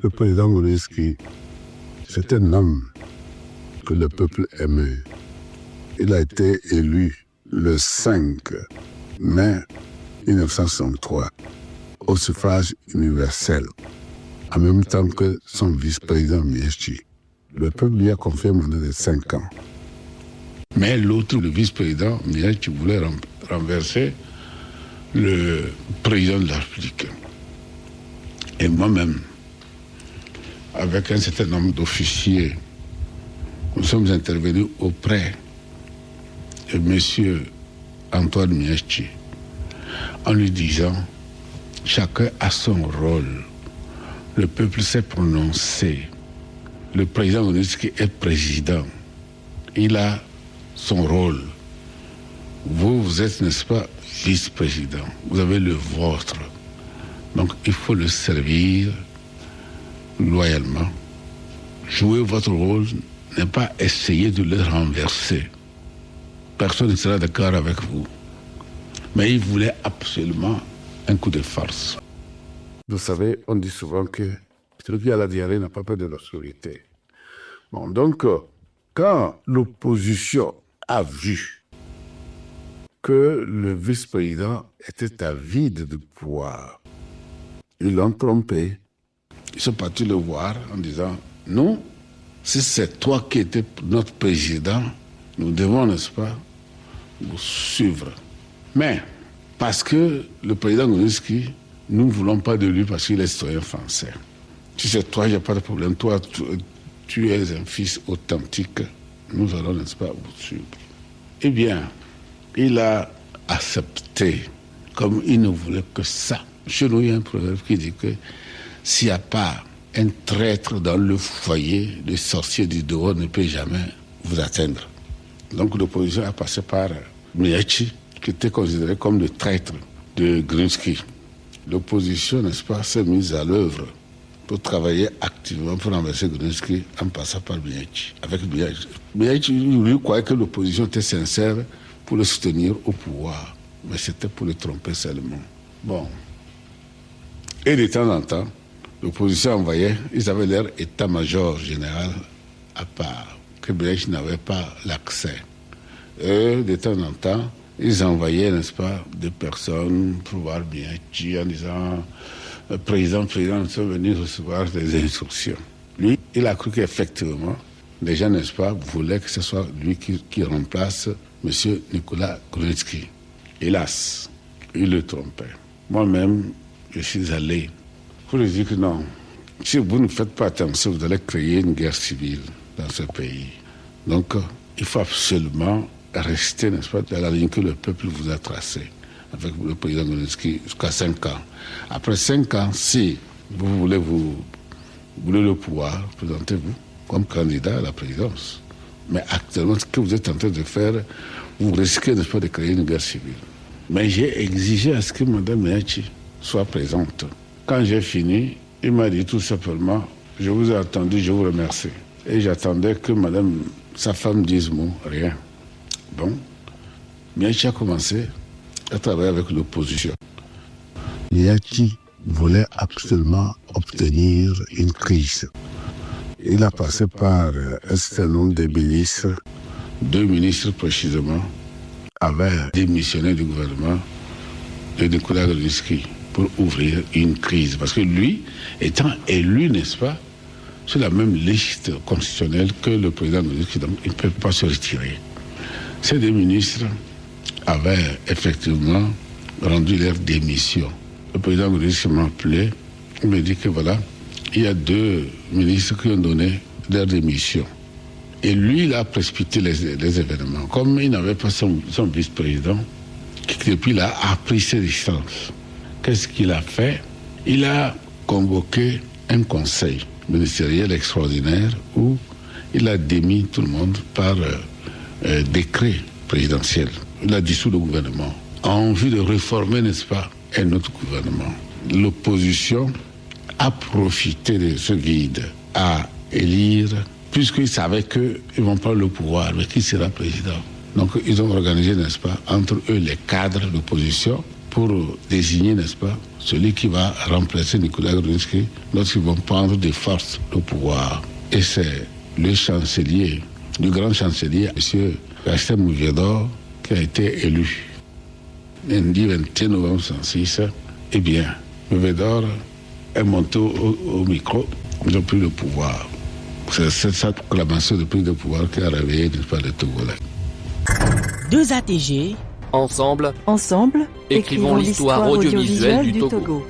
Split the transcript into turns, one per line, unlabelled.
Le président Grunitzky, c'est un homme que le peuple aimait. Il a été élu le 5 mai 1963 au suffrage universel, en même temps que son vice-président Miyechi. Le peuple lui a confié un mandat de 5 ans. Mais l'autre, le vice-président Miyechi, voulait renverser le président de la République. Et moi-même, avec un certain nombre d'officiers, nous sommes intervenus auprès de M. Antoine Miyechi en lui disant « Chacun a son rôle. Le peuple s'est prononcé. Le président Grunitzky est président. Il a son rôle. Vous êtes, n'est-ce pas, vice-président. Vous avez le vôtre. Donc il faut le servir loyalement. Jouer votre rôle, n'est pas essayer de le renverser. Personne ne sera d'accord avec vous. Mais il voulait absolument un coup de force. Vous savez, on dit souvent que celui qui a la diarrhée n'a pas peur de l'obscurité. Bon, donc, quand l'opposition a vu que le vice-président était avide de pouvoir, ils l'ont trompé. Ils sont partis le voir en disant « Non, si c'est toi qui étais notre président, nous devons, n'est-ce pas, vous suivre. » Mais, parce que le président Grunitzky, nous ne voulons pas de lui parce qu'il est citoyen français. Si c'est toi, il n'y a pas de problème. Toi, tu es un fils authentique. Nous allons, n'est-ce pas, vous suivre. Eh bien, il a accepté, comme il ne voulait que ça. Chez nous, il y a un proverbe qui dit que s'il n'y a pas un traître dans le foyer, le sorcier du dehors ne peut jamais vous atteindre. Donc l'opposition a passé par Miyechi, qui était considéré comme le traître de Grunitzky. L'opposition, n'est-ce pas, s'est mise à l'œuvre pour travailler activement pour renverser Grunitzky en passant par Miyechi. Avec Miyechi. Miyechi, lui, croyait que l'opposition était sincère pour le soutenir au pouvoir, mais c'était pour le tromper seulement. Bon. Et de temps en temps, l'opposition envoyait, ils avaient leur état-major général à part, que Miyechi n'avait pas l'accès. Et de temps en temps, ils envoyaient, n'est-ce pas, des personnes pour voir Miyechi en disant « Président, nous sommes venus recevoir des instructions ». Lui, il a cru qu'effectivement, les gens, n'est-ce pas, voulaient que ce soit lui qui remplace M. Nicolas Grunitzky. Hélas, il le trompait. Moi-même, je suis allé pour lui dire que non, si vous ne faites pas attention, vous allez créer une guerre civile dans ce pays. Donc, il faut absolument rester, n'est-ce pas, dans la ligne que le peuple vous a tracée, avec le président Grunitzky, jusqu'à 5 ans. Après 5 ans, si vous voulez le pouvoir, présentez-vous comme candidat à la présidence. Mais actuellement, ce que vous êtes en train de faire, vous risquez, n'est-ce pas, de créer une guerre civile. Mais j'ai exigé à ce que Mme Miyechi soit présente. Quand j'ai fini, il m'a dit tout simplement « Je vous ai attendu, je vous remercie ». Et j'attendais que madame, sa femme dise mot, rien. Bon, Miyechi a commencé à travailler avec l'opposition. Miyechi voulait absolument obtenir une crise. Il a passé par un certain nombre de ministres. 2 ministres précisément avaient démissionné du gouvernement de Nicolas Grunitzky pour ouvrir une crise. Parce que lui, étant élu, n'est-ce pas, sur la même liste constitutionnelle que le président Grunitzky, donc il ne peut pas se retirer. Ces 2 ministres avaient effectivement rendu leur démission. Le président Grunitzky m'a appelé, il me dit que voilà, il y a 2 ministres qui ont donné leur démission. Et lui, il a précipité les événements. Comme il n'avait pas son vice-président, qui depuis là a pris ses distances. Qu'est-ce qu'il a fait? Il a convoqué un conseil ministériel extraordinaire où il a démis tout le monde par décret présidentiel. Il a dissous le gouvernement en vue de réformer, n'est-ce pas, un autre gouvernement. L'opposition a profité de ce vide à élire, puisqu'ils savaient qu'ils ne vont pas le pouvoir, mais qui sera président. Donc ils ont organisé, n'est-ce pas, entre eux les cadres d'opposition pour désigner, n'est-ce pas, celui qui va remplacer Nicolas Grunitzky lorsqu'ils vont prendre des forces au pouvoir. Et c'est le chancelier, le grand chancelier, M. Gaston Mouviador, qui a été élu. Lundi 21 novembre 1906, eh bien, Mouviador est monté au micro, il a pris le pouvoir. C'est cette proclamation de prise de pouvoir qui a réveillé, n'est-ce pas, les Togolais.
2ATG.
Ensemble,
Écrivons l'histoire audiovisuelle du Togo.